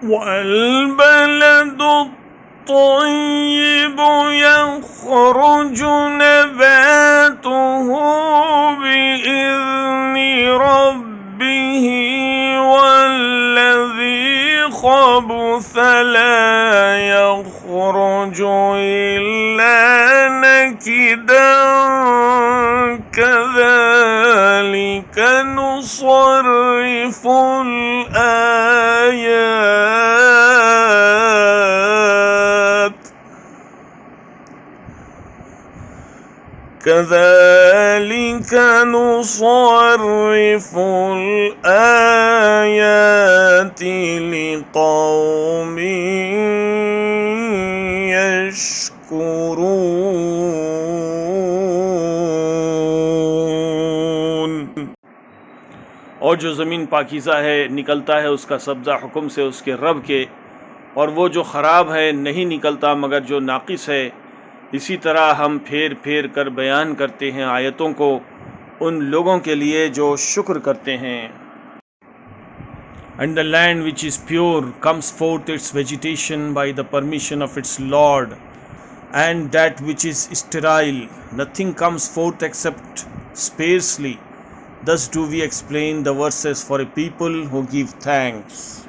والبلد الطيب يخرج نباته بإذن ربه والذي خبث لا يخرج إلا نكدا كذلك نصرف الآيات لقوم يشكرون। और जो ज़मीन पाकीज़ा है निकलता है उसका सब्ज़ा हुक्म से उसके रब के, और वो जो ख़राब है नहीं निकलता मगर जो नाक़िस है। इसी तरह हम फेर फेर कर बयान करते हैं आयतों को उन लोगों के लिए जो शुक्र करते हैं। And the land which is pure comes forth its vegetation by the permission of its Lord, and that which is sterile, nothing comes forth except sparsely. Thus do we explain the verses for a people who give thanks.